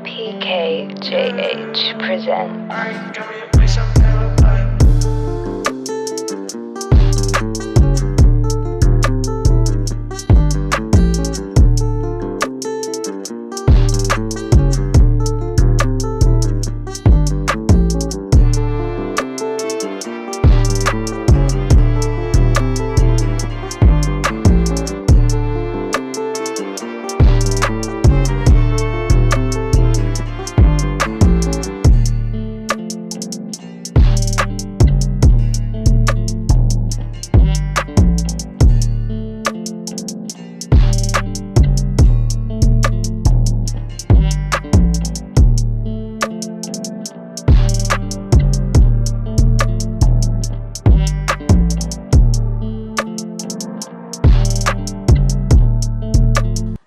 PKJH presents.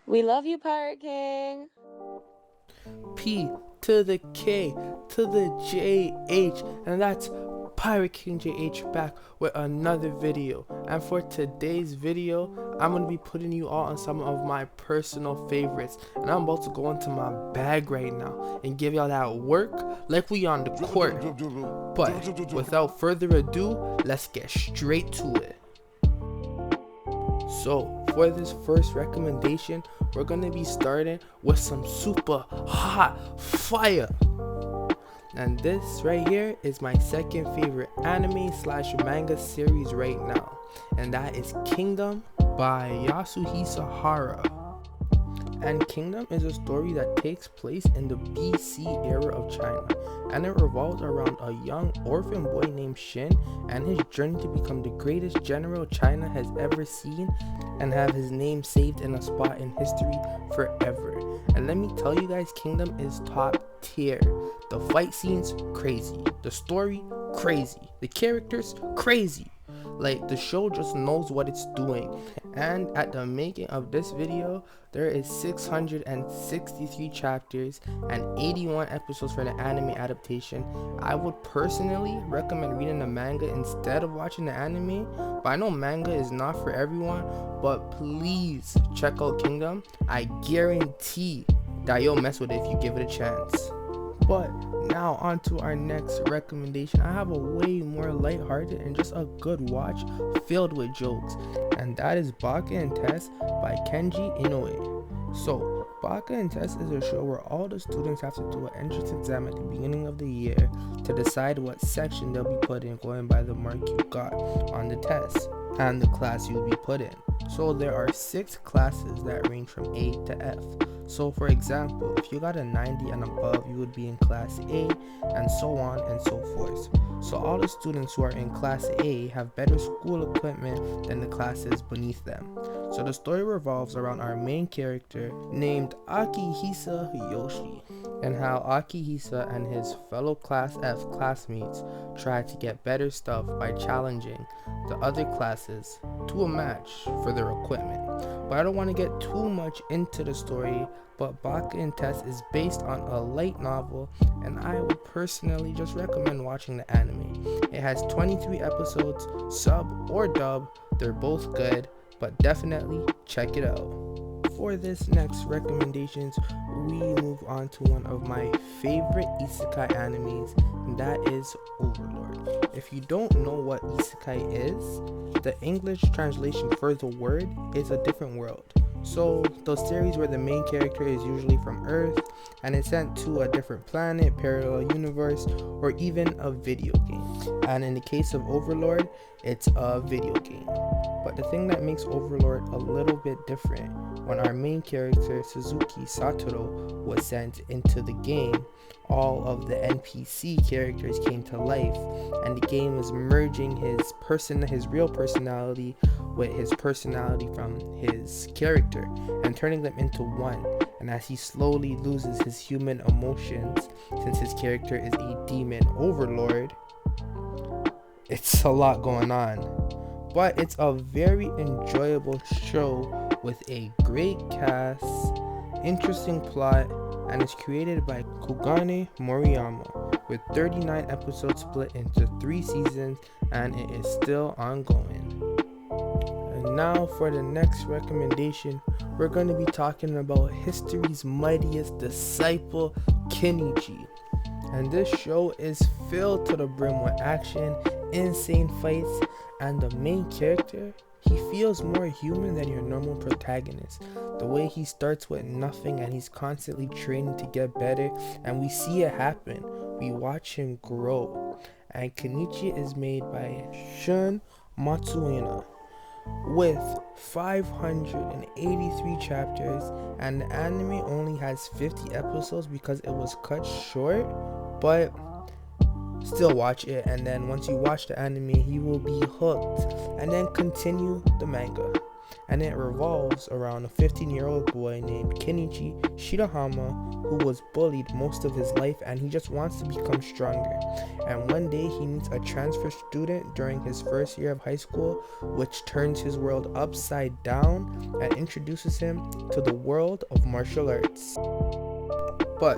We love you, Pirate King. P to the K to the JH, and that's Pirate King JH back with another video. And for today's video, I'm going to be putting you all on some of my personal favorites, and I'm about to go into my bag right now and give y'all that work like we on the court. But without further ado, let's get straight to it. So for this first recommendation, we're gonna be starting with some super hot fire, and this right here is my second favorite anime slash manga series right now, and that is Kingdom by Yasuhisa Hara. And Kingdom is a story that takes place in the BC era of China, and it revolves around a young orphan boy named Shin and his journey to become the greatest general China has ever seen and have his name saved in a spot in history forever. And let me tell you guys, Kingdom is top tier. The fight scenes, crazy. The story, crazy. The characters, crazy. Like, the show just knows what it's doing. And at the making of this video, there is 663 chapters and 81 episodes for the anime adaptation. I would personally recommend reading the manga instead of watching the anime, but I know manga is not for everyone, but please check out Kingdom. I guarantee that you'll mess with it if you give it a chance. But now on to our next recommendation. I have a way more lighthearted and just a good watch filled with jokes, and that is Bakken Test by Kenichi Inoue. So Bakken Test is a show where all the students have to do an entrance exam at the beginning of the year to decide what section they'll be put in going by the mark you got on the test and the class you'll be put in. So there are 6 classes that range from A to F. So for example, if you got a 90 and above, you would be in class A, and so on and so forth. So all the students who are in class A have better school equipment than the classes beneath them. So the story revolves around our main character named Akihisa Yoshi, and how Akihisa and his fellow class F classmates try to get better stuff by challenging the other classes to a match for their equipment. But I don't want to get too much into the story, but Bakken Test is based on a light novel, and I would personally just recommend watching the anime. It has 23 episodes, sub or dub, they're both good, but definitely check it out. For this next recommendations, we move on to one of my favorite isekai animes, and that is Overlord. If you don't know what isekai is, the English translation for the word is a different world. So those series where the main character is usually from Earth and is sent to a different planet, parallel universe, or even a video game. And in the case of Overlord, it's a video game. But the thing that makes Overlord a little bit different, when our main character Suzuki Satoru was sent into the game, all of the NPC characters came to life, and the game is merging his real personality with his personality from his character and turning them into one. And as he slowly loses his human emotions, since his character is a demon overlord, it's a lot going on. But it's a very enjoyable show with a great cast, interesting plot, and it's created by Kugane Moriyama, with 39 episodes split into 3 seasons, and it is still ongoing. And And now for the next recommendation, we're going to be talking about history's mightiest disciple, Kenichi. And this show is filled to the brim with action, insane fights, and the main character, he feels more human than your normal protagonist. The way he starts with nothing and he's constantly training to get better, and we see it happen. We watch him grow. And Kenichi is made by Shun Matsuena with 583 chapters, and the anime only has 50 episodes because it was cut short, but still watch it. And then once you watch the anime, you will be hooked, and then continue the manga. And it revolves around a 15-year-old boy named Kenichi Shirahama, who was bullied most of his life, and he just wants to become stronger. And one day he meets a transfer student during his first year of high school, which turns his world upside down and introduces him to the world of martial arts. But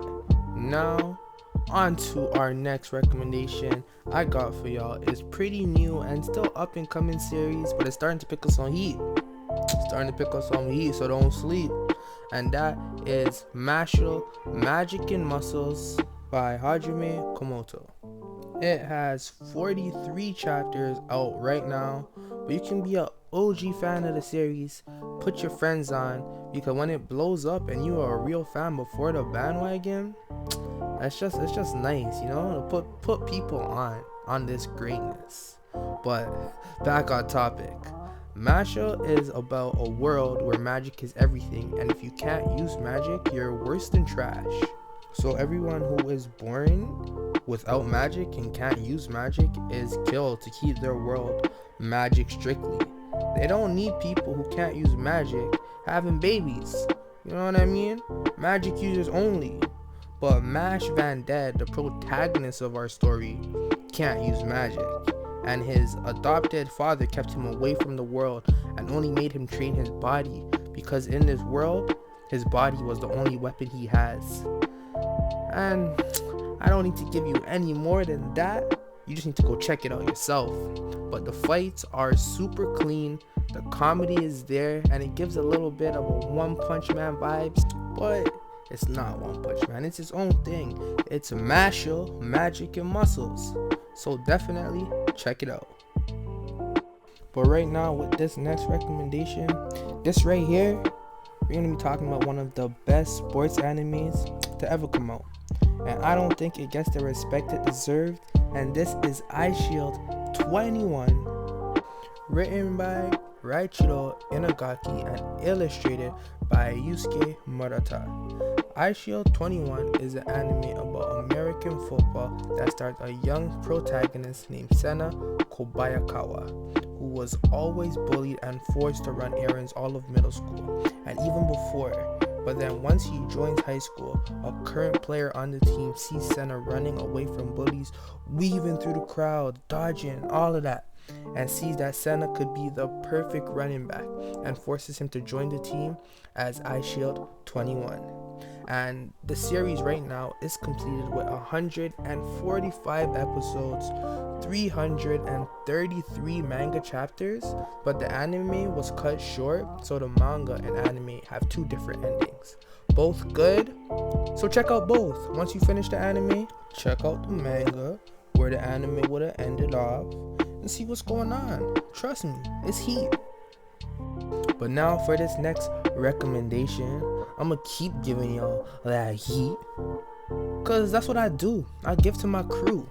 now on to our next recommendation I got for y'all. Is pretty new and still up and coming series, but it's starting to pick us on heat. So don't sleep. And that is Mashel, Magic and Muscles by Hajime Komoto. It has 43 chapters out right now, but you can be an OG fan of the series. Put your friends on, because when it blows up and you are a real fan before the bandwagon, it's just nice, you know, to put people on this greatness. But back on topic. Mashel is about a world where magic is everything, and if you can't use magic, you're worse than trash. So everyone who is born without magic and can't use magic is killed to keep their world magic strictly. They don't need people who can't use magic having babies. You know what I mean? Magic users only. But Mash Van Dead, the protagonist of our story, can't use magic. And his adopted father kept him away from the world and only made him train his body, because in this world, his body was the only weapon he has. And I don't need to give you any more than that. You just need to go check it out yourself. But the fights are super clean, the comedy is there, and it gives a little bit of a One Punch Man vibes, but it's not One Punch Man, it's its own thing. It's Mashel, Magic and Muscles. So definitely check it out. But right now with this next recommendation, this right here, we're going to be talking about one of the best sports animes to ever come out. And I don't think it gets the respect it deserved. And this is Eyeshield 21, written by Raichiro Inagaki and illustrated by Yusuke Murata. Eyeshield 21 is an anime about American football that stars a young protagonist named Sena Kobayakawa, who was always bullied and forced to run errands all of middle school, and even before. But then once he joins high school, a current player on the team sees Sena running away from bullies, weaving through the crowd, dodging, all of that, and sees that Sena could be the perfect running back, and forces him to join the team as Eyeshield 21. And the series right now is completed with 145 episodes, 333 manga chapters, but the anime was cut short, so the manga and anime have two different endings. Both good, so check out both. Once you finish the anime, check out the manga where the anime would have ended off and see what's going on. Trust me, it's heat. But now for this next recommendation, I'm gonna keep giving y'all that heat, cause that's what I do. I give to my crew.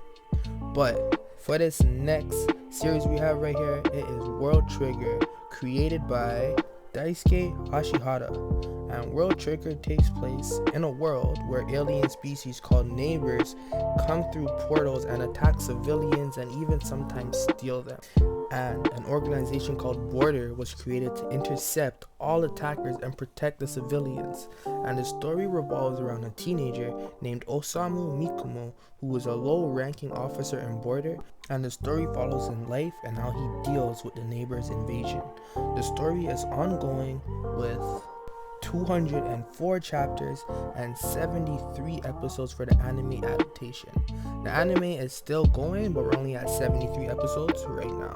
But for this next series we have right here, it is World Trigger, created by Daisuke Hashihara. And World Trigger takes place in a world where alien species called neighbors come through portals and attack civilians and even sometimes steal them. And an organization called Border was created to intercept all attackers and protect the civilians. And the story revolves around a teenager named Osamu Mikumo, who was a low-ranking officer in Border, and the story follows his life and how he deals with the neighbors' invasion. The story is ongoing with 204 chapters and 73 episodes for the anime adaptation. The anime is still going, but we're only at 73 episodes right now.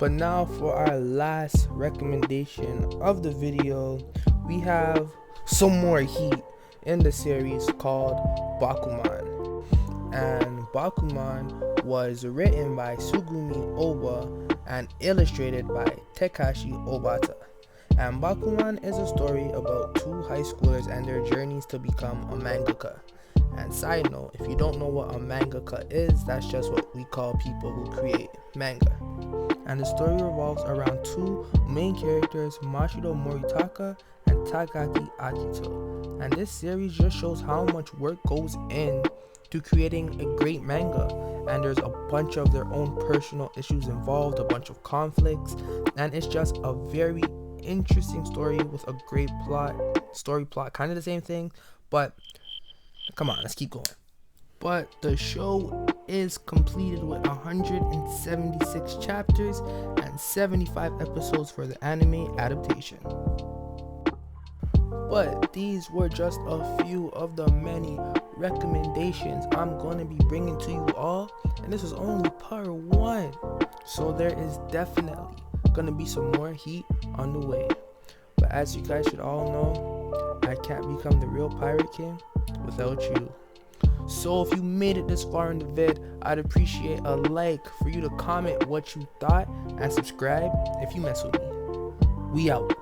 But now for our last recommendation of the video, we have some more heat in the series called Bakuman. And Bakuman was written by Sugumi Oba and illustrated by Takashi Obata. And Bakuman is a story about two high schoolers and their journeys to become a mangaka. And side note, if you don't know what a mangaka is, that's just what we call people who create manga. And the story revolves around two main characters, Mashel Moritaka and Takaki Akito. And this series just shows how much work goes in to creating a great manga. And there's a bunch of their own personal issues involved, a bunch of conflicts, and it's just a very interesting story with a great story plot, kind of the same thing, but come on, let's keep going. But the show is completed with 176 chapters and 75 episodes for the anime adaptation. But these were just a few of the many recommendations I'm going to be bringing to you all, and this is only part 1, so there is definitely going to be some more heat on the way. But as you guys should all know, I can't become the real Pirate King without you. So if you made it this far in the vid, I'd appreciate a like, for you to comment what you thought, and subscribe if you mess with me. We out.